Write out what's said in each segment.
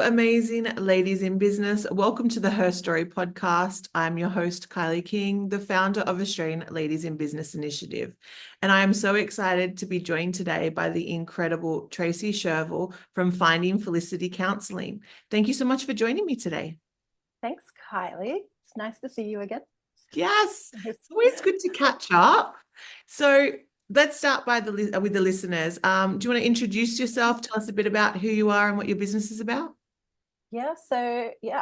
amazing ladies in business. Welcome to the HerStory podcast. I'm your host, Kylie King, the founder of Australian Ladies in Business Initiative. And I am so excited to be joined today by the incredible Tracy Shirvill from Finding Felicity Counselling. Thank you so much for joining me today. Thanks, Kylie. It's nice to see you again. Yes, it's always good to catch up. So let's start with the listeners. Do you want to introduce yourself? Tell us a bit about who you are and what your business is about.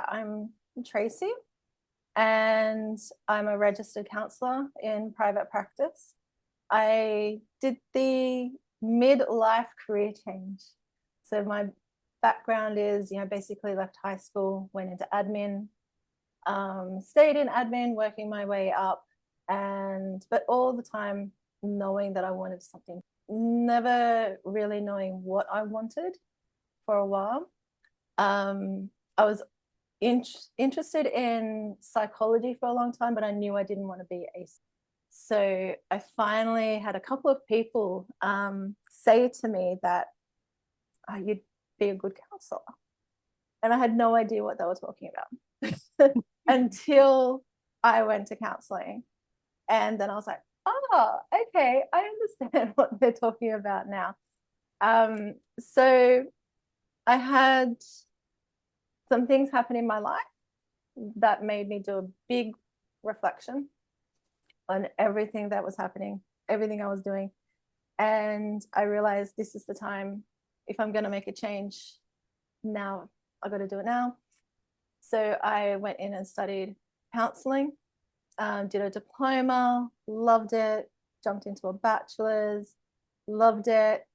I'm Tracy, and I'm a registered counsellor in private practice. I did the midlife career change. So my background is, basically left high school, went into admin, stayed in admin, working my way up, but all the time knowing that I wanted something, never really knowing what I wanted for a while. I was interested in psychology for a long time, but I knew I didn't want to be a. So I finally had a couple of people say to me that you'd be a good counsellor, and I had no idea what they were talking about until I went to counselling, and then I was like, oh, okay, I understand what they're talking about now. So I had some things happen in my life that made me do a big reflection on everything that was happening, everything I was doing. And I realized this is the time. If I'm going to make a change now, I got to do it now. So I went in and studied counselling, did a diploma, loved it, jumped into a bachelor's, loved it.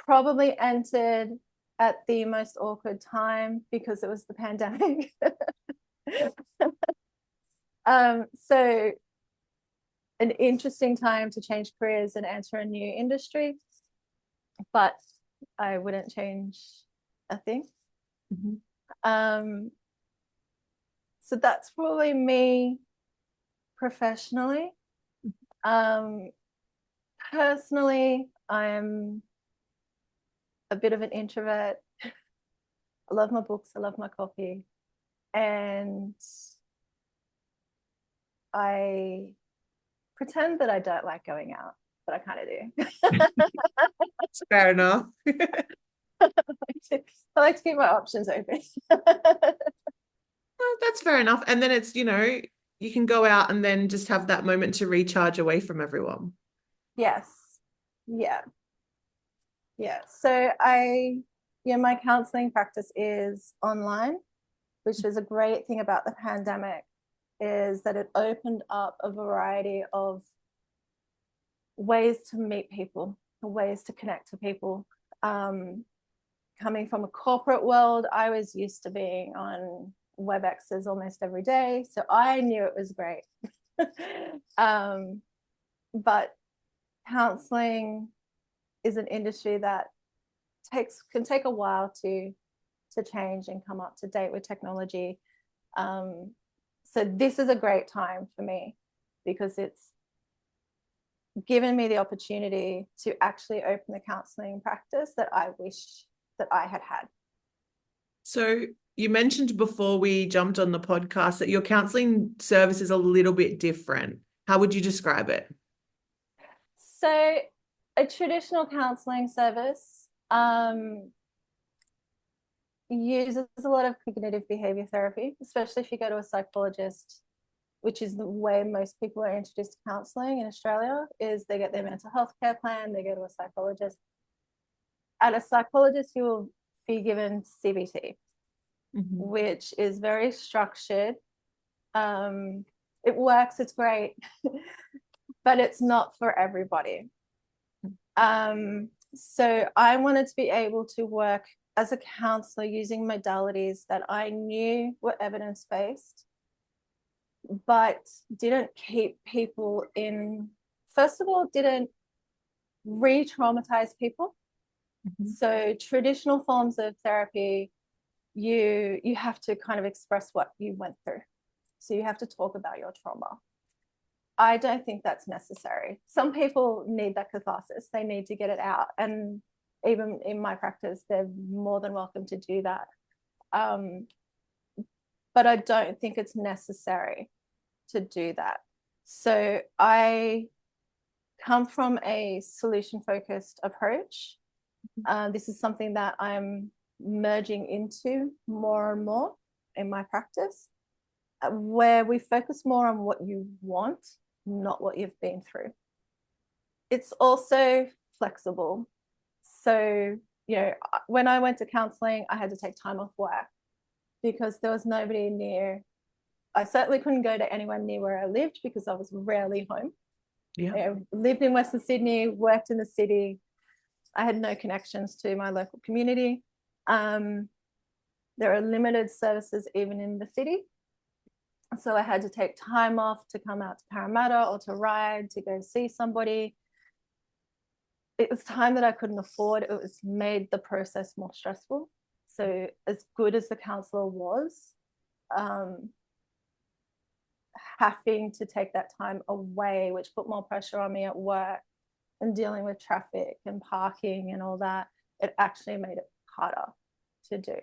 Probably entered at the most awkward time because it was the pandemic. So an interesting time to change careers and enter a new industry, but I wouldn't change a thing. Mm-hmm. So that's probably me professionally. Personally, I'm a bit of an introvert. I love my books, I love my coffee, and I pretend that I don't like going out, but I kind of do. That's fair enough. I like to keep my options open. Well, that's fair enough. And then it's, you can go out and then just have that moment to recharge away from everyone. Yes. Yeah. So my counselling practice is online, which is a great thing about the pandemic, is that it opened up a variety of ways to meet people, ways to connect to people. Coming from a corporate world, I was used to being on WebExes almost every day, so I knew it was great. But counselling is an industry that can take a while to change and come up to date with technology. So this is a great time for me because it's given me the opportunity to actually open the counselling practice that I wish that I had had. So you mentioned before we jumped on the podcast that your counselling service is a little bit different. How would you describe it? So a traditional counselling service uses a lot of cognitive behaviour therapy, especially if you go to a psychologist, which is the way most people are introduced to counselling in Australia, is they get their mental health care plan, they go to a psychologist. At a psychologist, you will be given CBT, which is very structured. It works, it's great, but it's not for everybody. So I wanted to be able to work as a counsellor using modalities that I knew were evidence-based, but didn't keep people in, first of all, didn't re-traumatize people. So traditional forms of therapy, you have to kind of express what you went through. So you have to talk about your trauma. I don't think that's necessary. Some people need that catharsis. They need to get it out. And even in my practice, they're more than welcome to do that. But I don't think it's necessary to do that. So I come from a solution-focused approach. This is something that I'm merging into more and more in my practice, where we focus more on what you want, not what you've been through. It's also flexible. So, you know, when I went to counselling, I had to take time off work because there was nobody near. I certainly couldn't go to anywhere near where I lived because I was rarely home. Yeah. I lived in Western Sydney, worked in the city. I had no connections to my local community. There are limited services even in the city. So I had to take time off to come out to Parramatta or to ride to go see somebody. It was time that I couldn't afford. It was made the process more stressful. So as good as the counsellor was, having to take that time away, which put more pressure on me at work and dealing with traffic and parking and all that, it actually made it harder to do.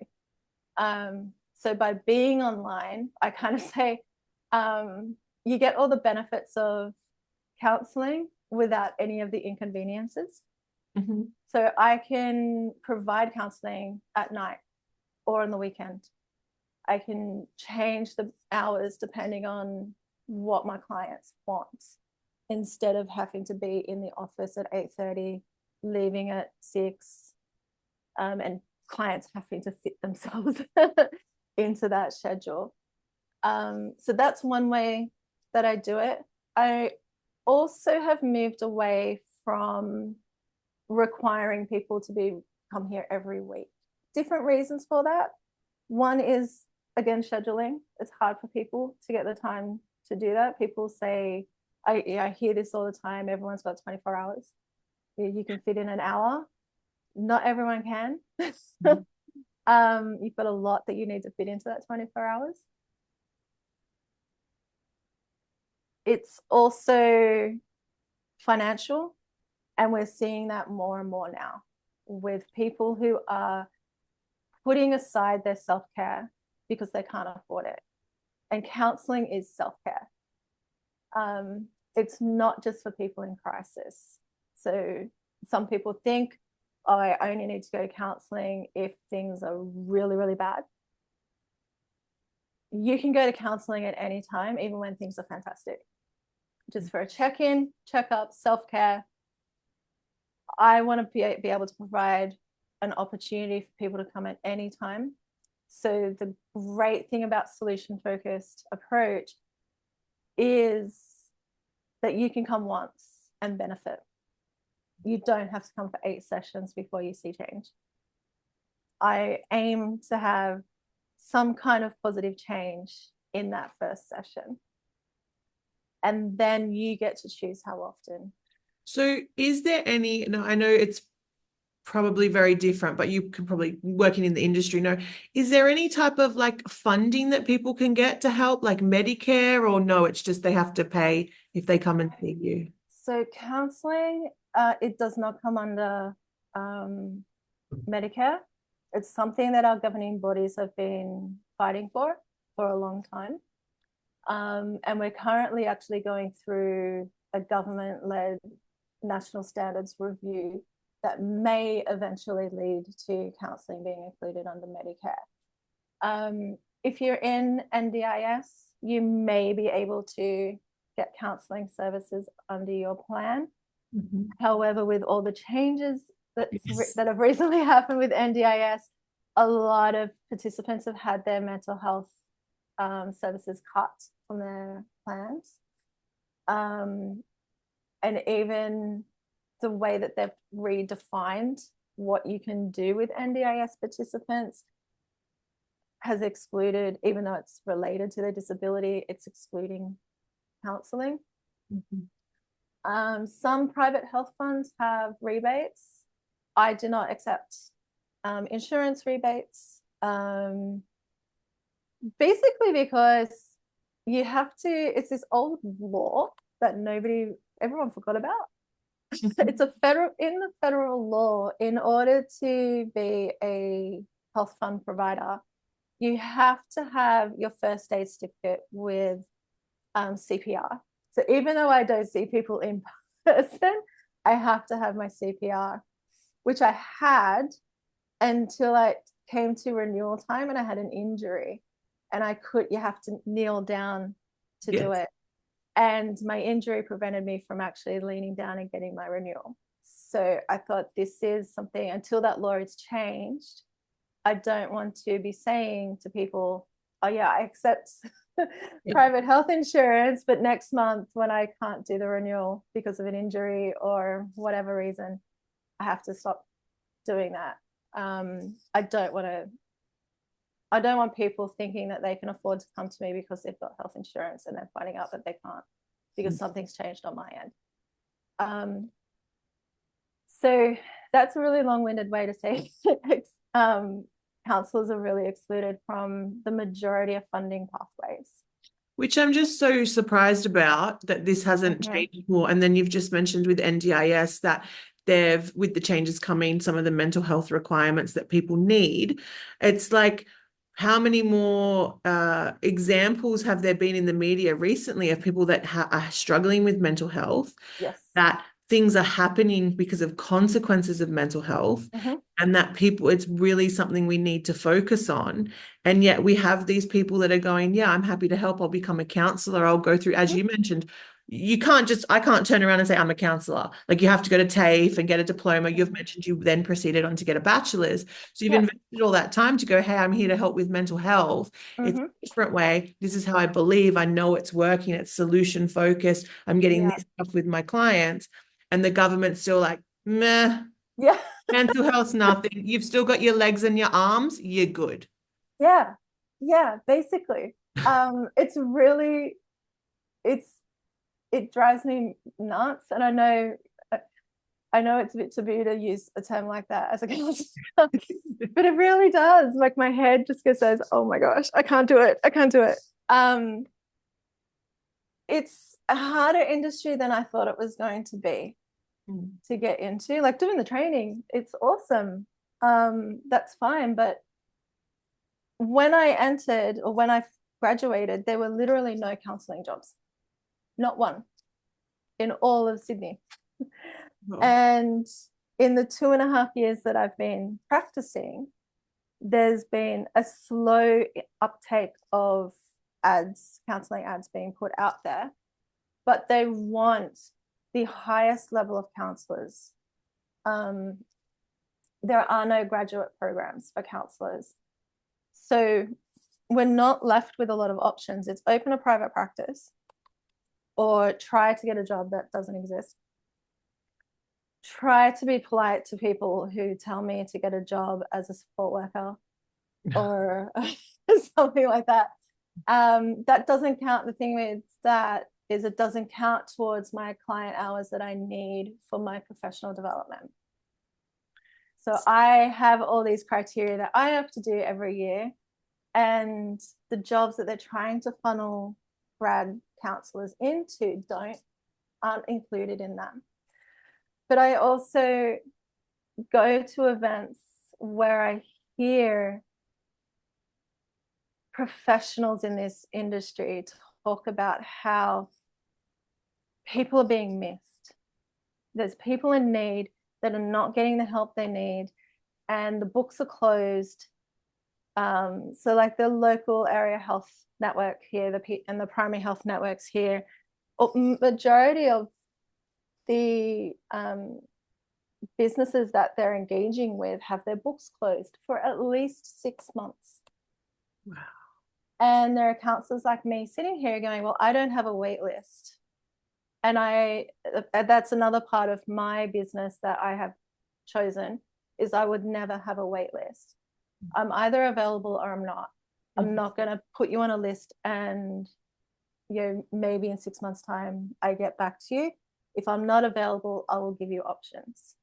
So by being online, I kind of say you get all the benefits of counselling without any of the inconveniences. Mm-hmm. So I can provide counselling at night or on the weekend. I can change the hours depending on what my clients want, instead of having to be in the office at 8:30, leaving at 6, and clients having to fit themselves into that schedule. So that's one way that I do it. I also have moved away from requiring people to come here every week. Different reasons for that. One is, again, scheduling. It's hard for people to get the time to do that. People say, I hear this all the time, everyone's got 24 hours. You can fit in an hour. Not everyone can. You've got a lot that you need to fit into that 24 hours. It's also financial, and we're seeing that more and more now with people who are putting aside their self-care because they can't afford it. And counselling is self-care. It's not just for people in crisis. So some people think, oh, I only need to go to counselling if things are really, really bad. You can go to counselling at any time, even when things are fantastic. Just for a check-in, check-up, self-care. I want to be able to provide an opportunity for people to come at any time. So the great thing about solution-focused approach is that you can come once and benefit. You don't have to come for 8 sessions before you see change. I aim to have some kind of positive change in that first session. And then you get to choose how often. So is there any, no, I know it's probably very different, but you could probably, working in the industry, know, is there any type of like funding that people can get to help, like Medicare, or no, it's just they have to pay if they come and see you? So counselling, it does not come under Medicare. It's something that our governing bodies have been fighting for a long time. And we're currently actually going through a government-led national standards review that may eventually lead to counselling being included under Medicare. If you're in NDIS, you may be able to get counselling services under your plan. Mm-hmm. However, with all the changes that have recently happened with NDIS, a lot of participants have had their mental health services cut from their plans. And even the way that they've redefined what you can do with NDIS participants has excluded, even though it's related to their disability, it's excluding counselling. Mm-hmm. Some private health funds have rebates. I do not accept insurance rebates, basically because you have to, it's this old law that everyone forgot about. It's a in the federal law, in order to be a health fund provider, you have to have your first aid certificate with CPR. So even though I don't see people in person, I have to have my CPR, which I had until I came to renewal time and I had an injury, and you have to kneel down to do it. And my injury prevented me from actually leaning down and getting my renewal. So I thought, this is something, until that law is changed, I don't want to be saying to people, oh yeah, I accept private health insurance, but next month when I can't do the renewal because of an injury or whatever reason, I have to stop doing that. I don't want people thinking that they can afford to come to me because they've got health insurance and then finding out that they can't because something's changed on my end. So that's a really long-winded way to say counsellors are really excluded from the majority of funding pathways. Which I'm just so surprised about, that this hasn't changed more. And then you've just mentioned with NDIS that with the changes coming, some of the mental health requirements that people need. It's like, how many more examples have there been in the media recently of people that are struggling with mental health? Yes. That things are happening because of consequences of mental health, and that it's really something we need to focus on. And yet we have these people that are going, yeah, I'm happy to help. I'll become a counsellor. I'll go through, as you mentioned, I can't turn around and say I'm a counsellor. Like, you have to go to TAFE and get a diploma. You've mentioned you then proceeded on to get a bachelor's. So you've invested all that time to go, hey, I'm here to help with mental health. It's a different way. This is how I believe. I know it's working. It's solution focused. I'm getting this stuff with my clients. And the government's still like, meh, mental health's nothing. You've still got your legs and your arms. You're good. Yeah, basically. It's really, it drives me nuts. And I know it's a bit taboo to use a term like that as a counselor, but it really does. Like, my head just says, oh my gosh, I can't do it. It's a harder industry than I thought it was going to be to get into. Like, doing the training, it's awesome. That's fine. But when I entered, or when I graduated, there were literally no counselling jobs. Not one in all of Sydney. And in the 2.5 years that I've been practicing, there's been a slow uptake of counselling ads being put out there, but they want the highest level of counsellors. There are no graduate programs for counsellors. So we're not left with a lot of options. It's open a private practice or try to get a job that doesn't exist. Try to be polite to people who tell me to get a job as a support worker or something like that. That doesn't count. The thing with that is it doesn't count towards my client hours that I need for my professional development. So I have all these criteria that I have to do every year, and the jobs that they're trying to funnel grad counsellors into aren't included in them. But I also go to events where I hear professionals in this industry talk about how people are being missed. There's people in need that are not getting the help they need, and the books are closed. So like the local area health network here, and the primary health networks here, majority of the businesses that they're engaging with have their books closed for at least 6 months. Wow. And there are counsellors like me sitting here going, well, I don't have a wait list. And that's another part of my business that I have chosen, is I would never have a wait list. I'm either available or I'm not. I'm not going to put you on a list and maybe in 6 months' time I get back to you. If I'm not available, I will give you options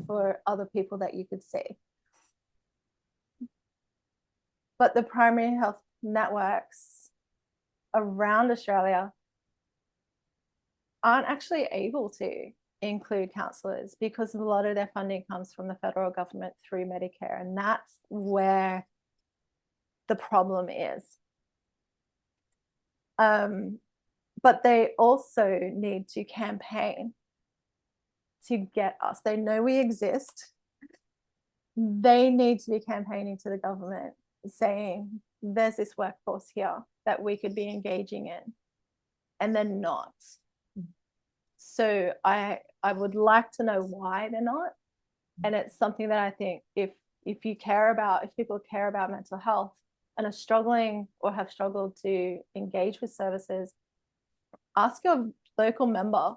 for other people that you could see. But the primary health networks around Australia aren't actually able to. include counsellors because a lot of their funding comes from the federal government through Medicare, and that's where the problem is. But they also need to campaign to get us. They know we exist. They need to be campaigning to the government saying there's this workforce here that we could be engaging in, and they're not. So I would like to know why they're not. And it's something that I think if people care about mental health and are struggling or have struggled to engage with services, ask your local member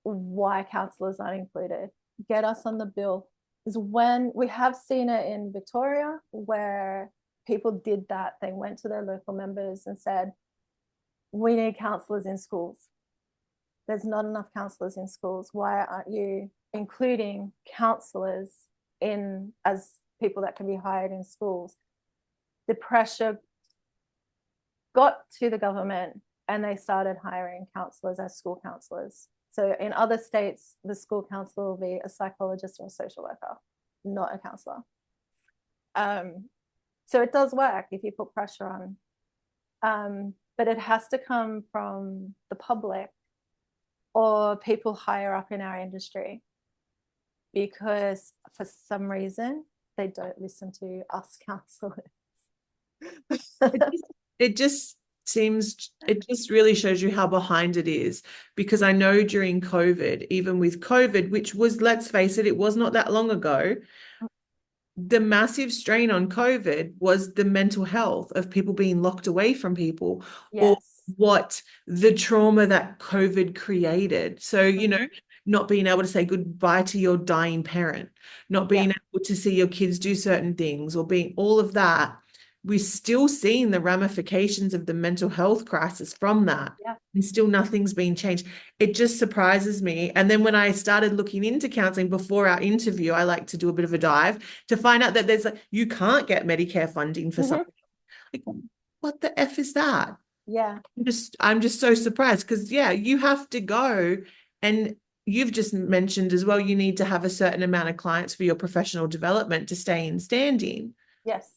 why counsellors aren't included. Get us on the bill. Is when we have seen it in Victoria where people did that. They went to their local members and said, we need counsellors in schools. There's not enough counsellors in schools. Why aren't you including counsellors in as people that can be hired in schools? The pressure got to the government and they started hiring counsellors as school counsellors. So in other states, the school counsellor will be a psychologist or a social worker, not a counsellor. So it does work if you put pressure on. But it has to come from the public or people higher up in our industry, because for some reason they don't listen to us counsellors. It just really shows you how behind it is, because I know during COVID, even with COVID, which was, let's face it was not that long ago, the massive strain on COVID was the mental health of people being locked away from people. Yes. Or what the trauma that COVID created. So, you know, not being able to say goodbye to your dying parent, not being able to see your kids do certain things, or being all of that. We're still seeing the ramifications of the mental health crisis from that. And still nothing's been changed. It just surprises me. And then when I started looking into counselling before our interview, I like to do a bit of a dive to find out that there's you can't get Medicare funding for something. Like, what the F is that? Yeah. I'm just so surprised, because you have to go, and you've just mentioned as well, you need to have a certain amount of clients for your professional development to stay in standing. Yes.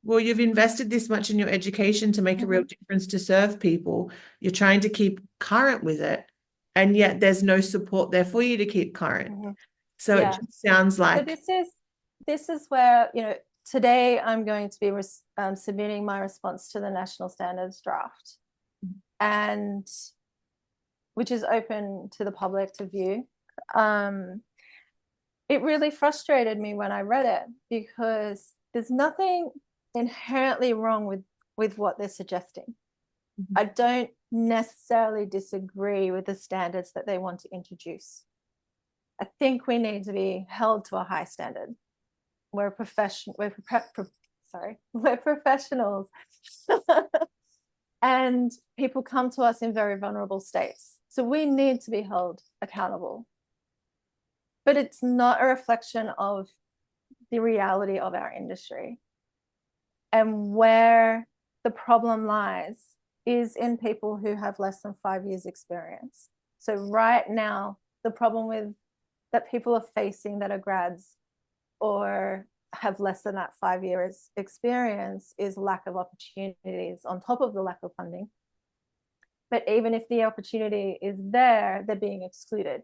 Well, you've invested this much in your education to make a real difference to serve people. You're trying to keep current with it, and yet there's no support there for you to keep current. So it just sounds like. So this is where, you know, today I'm going to be submitting my response to the National Standards draft, and which is open to the public to view. It really frustrated me when I read it, because there's nothing inherently wrong with what they're suggesting. I don't necessarily disagree with the standards that they want to introduce. I think we need to be held to a high standard. We're professionals, and people come to us in very vulnerable states. So we need to be held accountable. But it's not a reflection of the reality of our industry. And where the problem lies is in people who have less than 5 years experience. So right now, the problem that people are facing that are grads or have less than that 5 years experience is lack of opportunities on top of the lack of funding. But even if the opportunity is there, they're being excluded.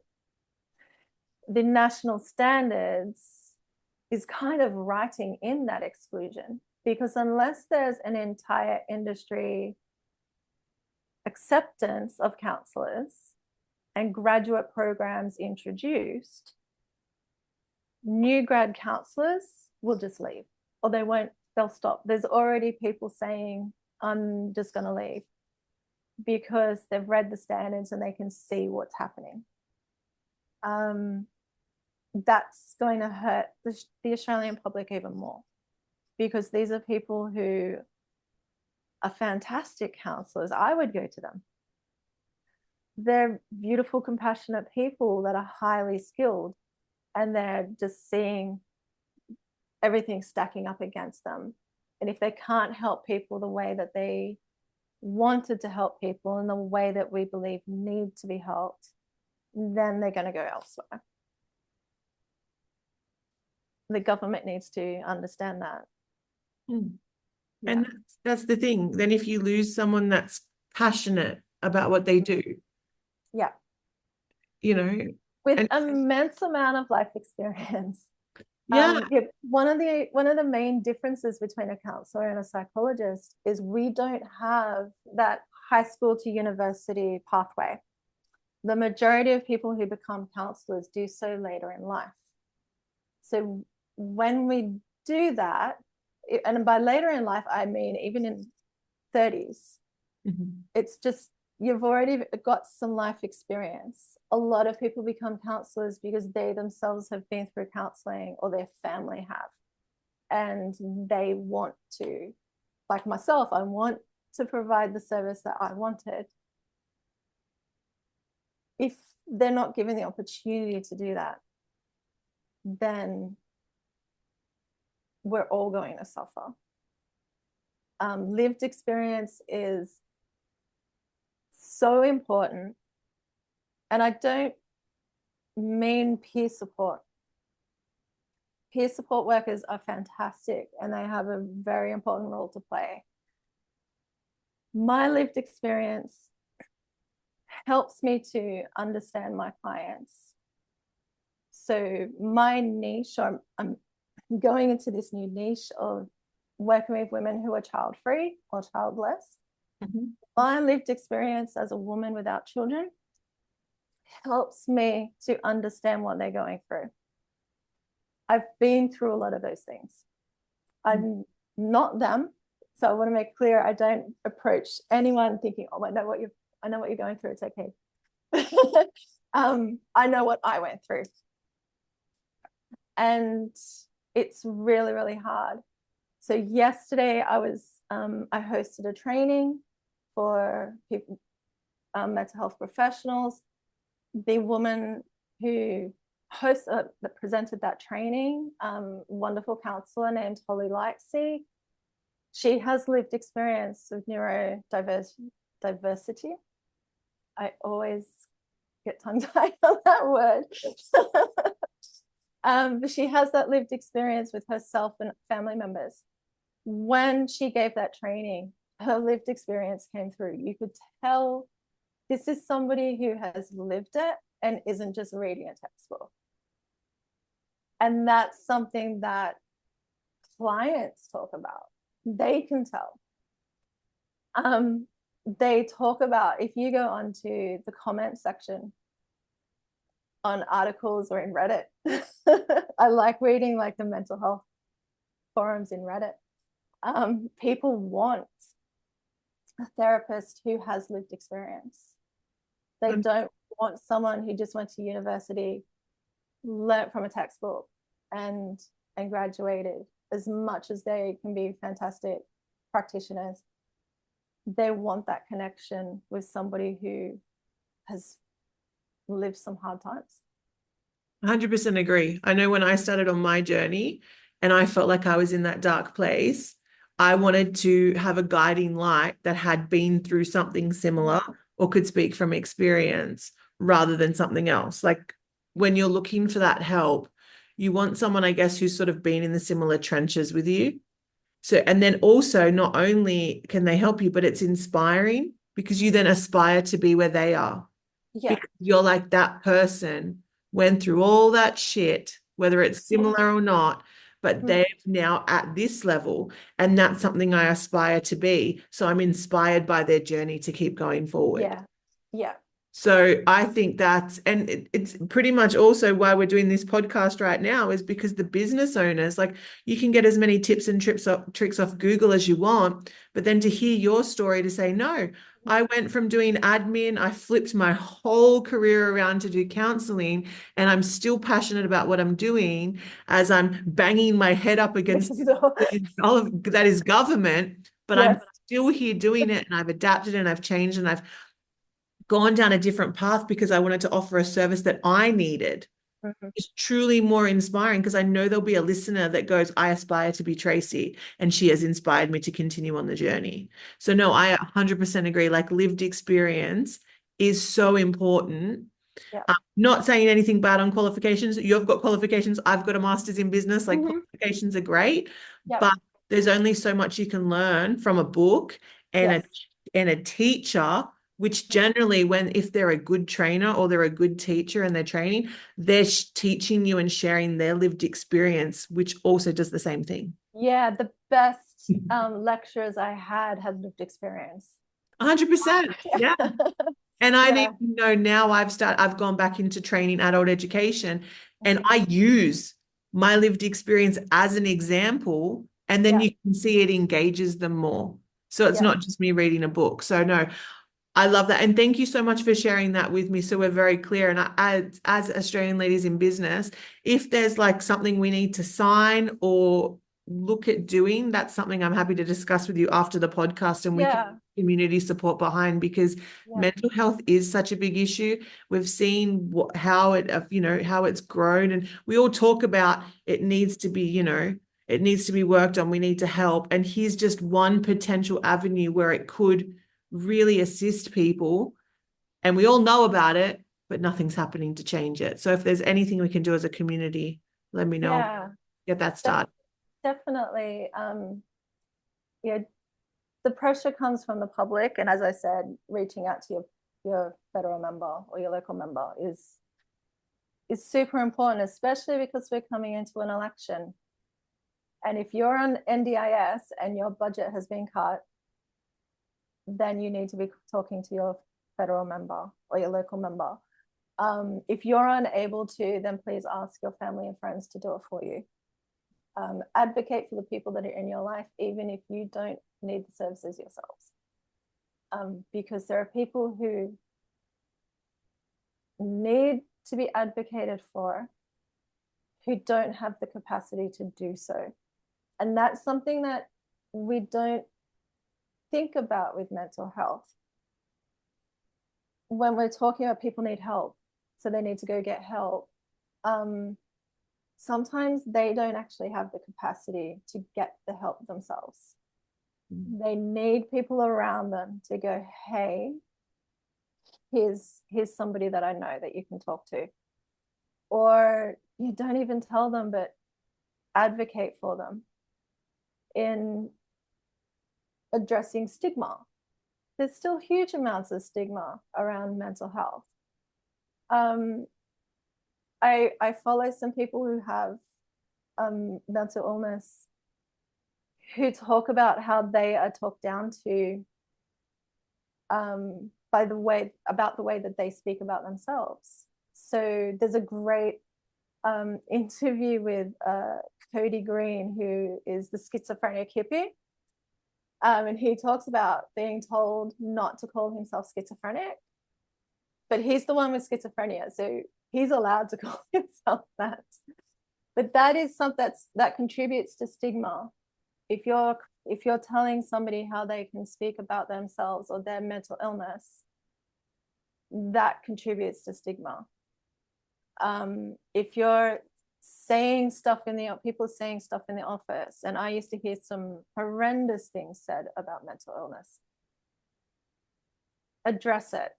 The national standards is kind of writing in that exclusion, because unless there's an entire industry acceptance of counsellors and graduate programs introduced, new grad counsellors will just leave, or they'll stop. There's already people saying, I'm just going to leave, because they've read the standards and they can see what's happening. That's going to hurt the Australian public even more, because these are people who are fantastic counsellors. I would go to them. They're beautiful, compassionate people that are highly skilled, and they're just seeing everything stacking up against them. And if they can't help people the way that they wanted to help people in the way that we believe need to be helped, then they're going to go elsewhere. The government needs to understand that. Mm. Yeah. And that's the thing. Then if you lose someone that's passionate about what they do, Yeah. and With immense amount of life experience. yeah, One of the main differences between a counselor and a psychologist is we don't have that high school to university pathway. The majority of people who become counselors do so later in life. So when we do that, and by later in life, I mean even in 30s, it's just you've already got some life experience. A lot of people become counselors because they themselves have been through counseling or their family have. And they want to, like myself, I want to provide the service that I wanted. If they're not given the opportunity to do that, then we're all going to suffer. Lived experience is so important. And I don't mean peer support. Peer support workers are fantastic and they have a very important role to play. My lived experience helps me to understand my clients. So my niche, I'm going into this new niche of working with women who are child-free or childless. My lived experience as a woman without children helps me to understand what they're going through. I've been through a lot of those things. I'm not them, so I want to make clear I don't approach anyone thinking, "Oh, I know what you're going through. It's okay." I know what I went through, and it's really, really hard. So yesterday I hosted a training for people, mental health professionals. The woman who that presented that training, wonderful counselor named Holly Lightsey. She has lived experience of neurodiversity. I always get tongue-tied on that word. But she has that lived experience with herself and family members. When she gave that training, her lived experience came through. You could tell this is somebody who has lived it and isn't just reading a textbook. And that's something that clients talk about. They can tell. They talk about, if you go onto the comment section on articles or in Reddit, I like reading like the mental health forums in Reddit. People want a therapist who has lived experience. They don't want someone who just went to university, learnt from a textbook and graduated. As much as they can be fantastic practitioners, they want that connection with somebody who has lived some hard times. 100% agree. I know when I started on my journey and I felt like I was in that dark place, I wanted to have a guiding light that had been through something similar or could speak from experience rather than something else. Like when you're looking for that help, you want someone, I guess, who's sort of been in the similar trenches with you. So, and then also not only can they help you, but it's inspiring because you then aspire to be where they are. Yeah. Because you're like, that person went through all that shit, whether it's similar or not, but they're now at this level, and that's something I aspire to be. So I'm inspired by their journey to keep going forward. Yeah. Yeah. So I think that's, and it's pretty much also why we're doing this podcast right now, is because the business owners, like, you can get as many tips and tricks off Google as you want, but then to hear your story, to say, no, I went from doing admin, I flipped my whole career around to do counselling, and I'm still passionate about what I'm doing as I'm banging my head up against all of that is government, but I'm still here doing it, and I've adapted and I've changed and I've gone down a different path because I wanted to offer a service that I needed. It's truly more inspiring because I know there'll be a listener that goes, I aspire to be Tracy, and she has inspired me to continue on the journey. So no, I 100% agree. Like, lived experience is so important. Yeah. Not saying anything bad on qualifications. You've got qualifications. I've got a master's in business. Like Mhm. qualifications are great, Yep. but there's only so much you can learn from a book and Yes. a teacher, which generally when if they're a good trainer or they're a good teacher and they're training, they're teaching you and sharing their lived experience, which also does the same thing. Yeah, the best lecturers I had lived experience. 100%. Yeah. And I Yeah. even know now I've gone back into training adult education and Mhm. I use my lived experience as an example, and then Yeah. you can see it engages them more. So it's Yeah. not just me reading a book. So no, I love that. And thank you so much for sharing that with me. So we're very clear. And as Australian Ladies in Business, if there's like something we need to sign or look at doing, that's something I'm happy to discuss with you after the podcast and we can Yeah. community support behind because Yeah. mental health is such a big issue. We've seen how it, how it's grown, and we all talk about it needs to be, it needs to be worked on. We need to help. And here's just one potential avenue where it could really assist people. And we all know about it, but nothing's happening to change it. So if there's anything we can do as a community, let me know. Yeah. Get that Def started. definitely. Yeah, the pressure comes from the public, and as I said, reaching out to your federal member or your local member is super important, especially because we're coming into an election. And if you're on NDIS and your budget has been cut, then you need to be talking to your federal member or your local member. If you're unable to, then please ask your family and friends to do it for you. Advocate for the people that are in your life, even if you don't need the services yourselves. Because there are people who need to be advocated for who don't have the capacity to do so. And that's something that we don't think about with mental health. When we're talking about people need help, so they need to go get help, sometimes they don't actually have the capacity to get the help themselves. They need people around them to go, hey, here's somebody that I know that you can talk to. Or you don't even tell them, but advocate for them in addressing stigma. There's still huge amounts of stigma around mental health. I follow some people who have mental illness who talk about how they are talked down to by the way that they speak about themselves. So there's a great interview with Cody Green, who is the schizophrenic hippie. And he talks about being told not to call himself schizophrenic, but he's the one with schizophrenia, so he's allowed to call himself that. But that is something that contributes to stigma. If you're telling somebody how they can speak about themselves or their mental illness, that contributes to stigma. If you're saying stuff people saying stuff in the office, and I used to hear some horrendous things said about mental illness, address it,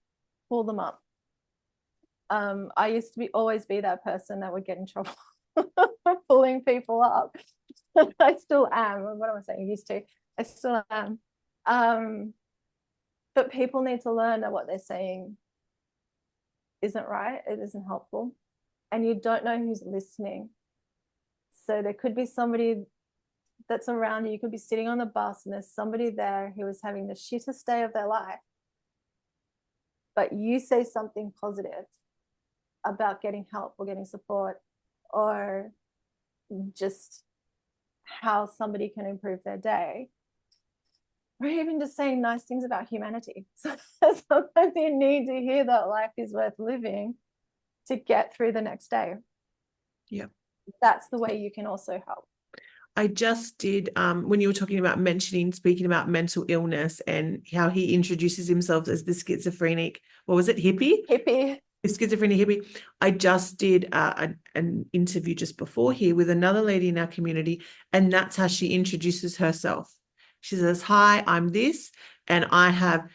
pull them up. I used to always be that person that would get in trouble pulling people up. I still am. What am I saying? Used to. I still am. But people need to learn that what they're saying isn't right. It isn't helpful. And you don't know who's listening. So there could be somebody that's around you. You could be sitting on the bus and there's somebody there who is having the shittest day of their life. But you say something positive about getting help or getting support, or just how somebody can improve their day, or even just saying nice things about humanity. So sometimes you need to hear that life is worth living to get through the next day. Yeah. That's the way you can also help. I just did, when you were speaking about mental illness and how he introduces himself as the schizophrenic, what was it, hippie? Hippie. The schizophrenic hippie. I just did an interview just before here with another lady in our community, and that's how she introduces herself. She says, hi, I'm this, and I have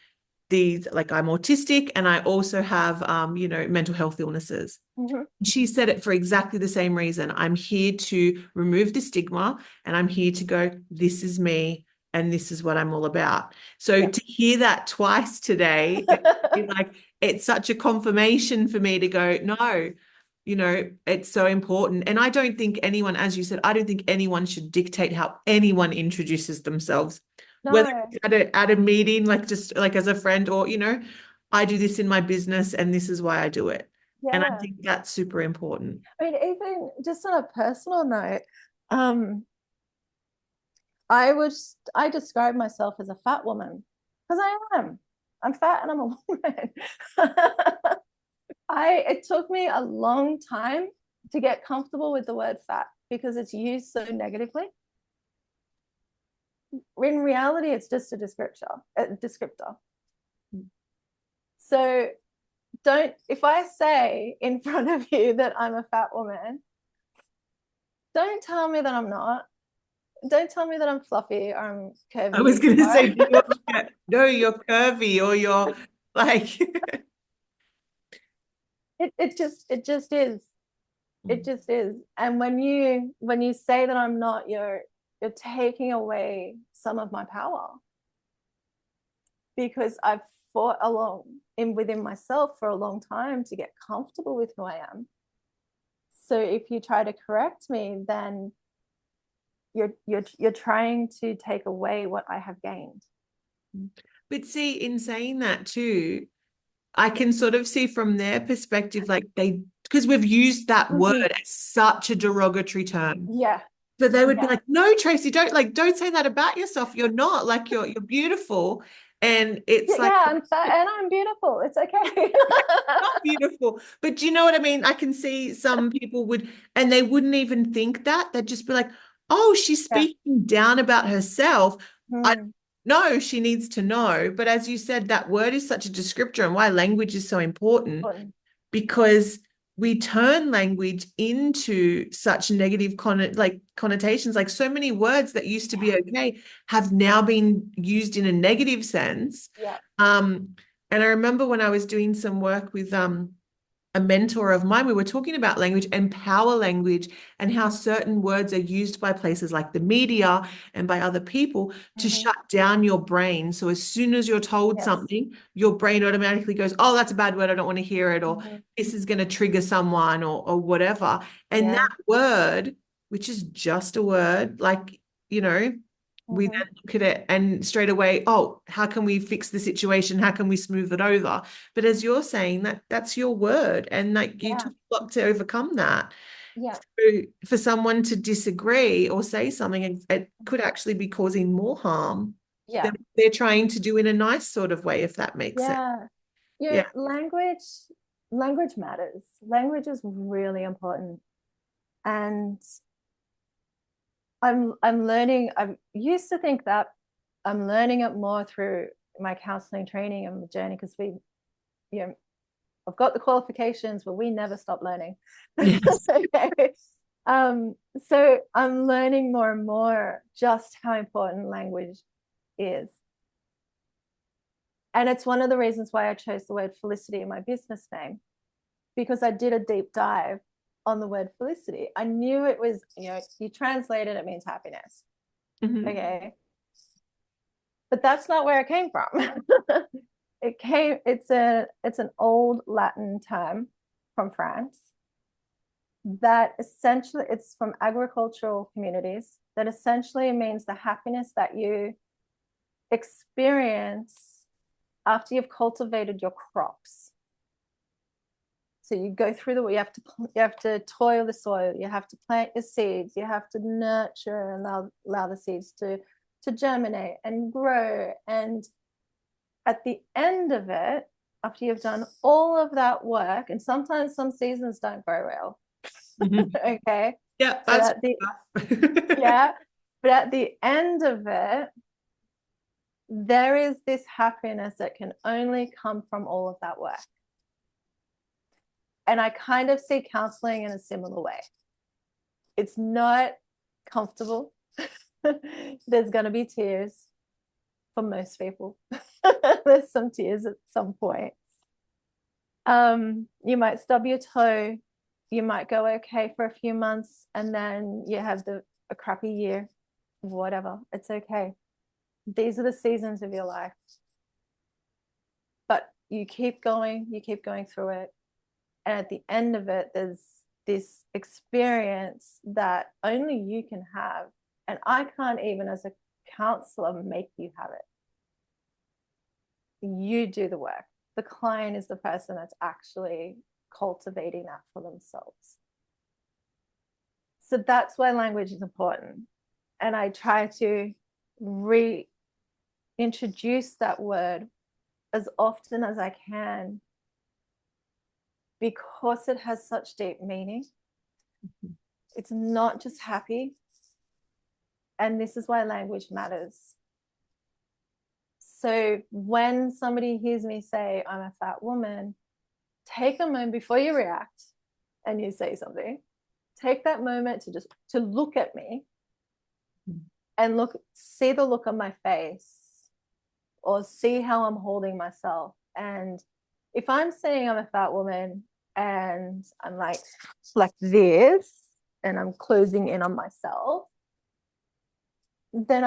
these, like I'm autistic and I also have, you know, mental health illnesses. Mhm. She said it for exactly the same reason. I'm here to remove the stigma and I'm here to go, this is me and this is what I'm all about. So Yeah. to hear that twice today, like it's such a confirmation for me to go, no, you know, it's so important. And I don't think anyone, as you said, I don't think anyone should dictate how anyone introduces themselves, whether No. it's at a meeting, like just like as a friend, or, you know, I do this in my business and this is why I do it. And I Yeah. think that's super important. I mean, even just on a personal note, I describe myself as a fat woman because I am. I'm fat and I'm a woman. It took me a long time to get comfortable with the word fat because it's used so negatively. In reality, it's just a descriptor. So if I say in front of you that I'm a fat woman, don't tell me that I'm not. Don't tell me that I'm fluffy or I'm I was curvy. going to say, no, you're curvy or you're like. It just is. It just is. And when you say that I'm not, you're taking away some of my power because I've fought within myself for a long time to get comfortable with who I am. So if you try to correct me, then you're trying to take away what I have gained. But see, in saying that too, I can sort of see from their perspective, like because we've used that word as such a derogatory term. Yeah. So they would be like, no, Tracy, don't say that about yourself. You're not, like you're beautiful. And it's like, yeah, I'm fat and I'm beautiful. It's okay. not beautiful. But do you know what I mean? I can see some people would, and they wouldn't even think that. They'd just be like, oh, she's Yeah. speaking down about herself. I Hmm. know she needs to know. But as you said, that word is such a descriptor, and why language is so important, because we turn language into such negative connotations. Like so many words that used to be okay have now been used in a negative sense. Yeah. And I remember when I was doing some work with a mentor of mine, we were talking about language and power language and how certain words are used by places like the media and by other people to shut down your brain. So as soon as you're told something, your brain automatically goes, oh, that's a bad word, I don't want to hear it, or this is going to trigger someone, or whatever. And that word, which is just a word, like, you know, we then look at it and straight away, oh, how can we fix the situation? How can we smooth it over? But as you're saying, that's your word, and like you took a lot to overcome that. Yeah. So for someone to disagree or say something, it could actually be causing more harm than they're trying to do in a nice sort of way, if that makes sense. Yeah. Language matters. Language is really important. And I'm learning. I used to think that I'm learning it more through my counseling training and the journey because I've got the qualifications, but we never stop learning. Yes. Okay. So I'm learning more and more just how important language is. And it's one of the reasons why I chose the word Felicity in my business name, because I did a deep dive on the word Felicity. I knew it was, you translate it, it means happiness. Okay. But that's not where it came from. It's an old Latin term from France that essentially, it's from agricultural communities, that essentially means the happiness that you experience after you've cultivated your crops. So you go through you have to toil the soil, you have to plant your seeds, you have to nurture and allow the seeds to germinate and grow. And at the end of it, after you've done all of that work, and sometimes some seasons don't go well. Okay. Yeah, but at the end of it, there is this happiness that can only come from all of that work. And I kind of see counseling in a similar way. It's not comfortable. There's going to be tears for most people. There's some tears at some point. You might stub your toe. You might go okay for a few months, and then you have a crappy year, whatever. It's okay. These are the seasons of your life. But you keep going through it. And at the end of it, there's this experience that only you can have. And I can't even, as a counselor, make you have it. You do the work. The client is the person that's actually cultivating that for themselves. So that's why language is important. And I try to reintroduce that word as often as I can, because it has such deep meaning. Mm-hmm. It's not just happy. And this is why language matters. So when somebody hears me say, I'm a fat woman, take a moment before you react and you say something. Take that moment to look at me and see the look on my face, or see how I'm holding myself. And if I'm saying I'm a fat woman and I'm like this, and I'm closing in on myself, then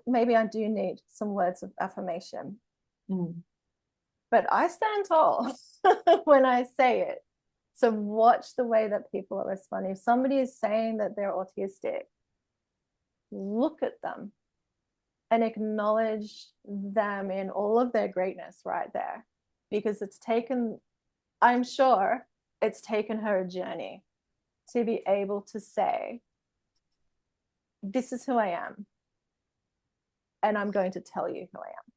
maybe I do need some words of affirmation. But I stand tall when I say it. So watch the way that people are responding. If somebody is saying that they're autistic, look at them and acknowledge them in all of their greatness right there. Because I'm sure it's taken her a journey to be able to say, this is who I am. And I'm going to tell you who I am.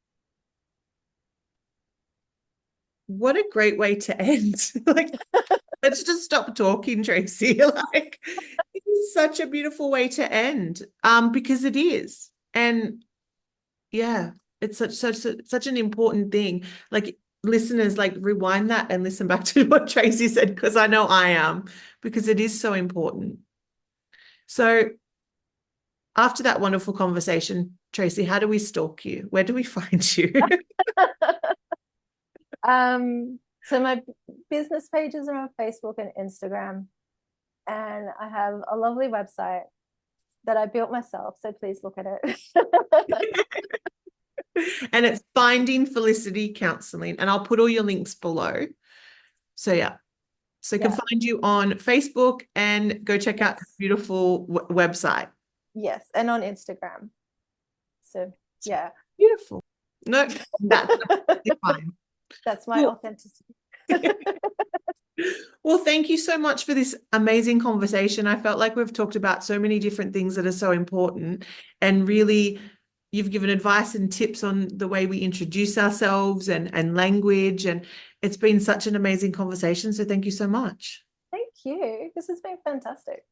What a great way to end. Let's just stop talking, Tracy. It is such a beautiful way to end, because it is. And yeah, it's such an important thing. Listeners, rewind that and listen back to what Tracy said, because I know I am, because it is so important. So after that wonderful conversation, Tracy, how do we stalk you? Where do we find you? So my business pages are on Facebook and Instagram, and I have a lovely website that I built myself, so please look at it. And it's Finding Felicity Counselling, and I'll put all your links below. So yeah, so you can find you on Facebook and go check out the beautiful website. Yes, and on Instagram. So yeah, beautiful. No, that's fine. That's my authenticity. Well, thank you so much for this amazing conversation. I felt like we've talked about so many different things that are so important, and really you've given advice and tips on the way we introduce ourselves and language, and it's been such an amazing conversation. So thank you so much. Thank you. This has been fantastic.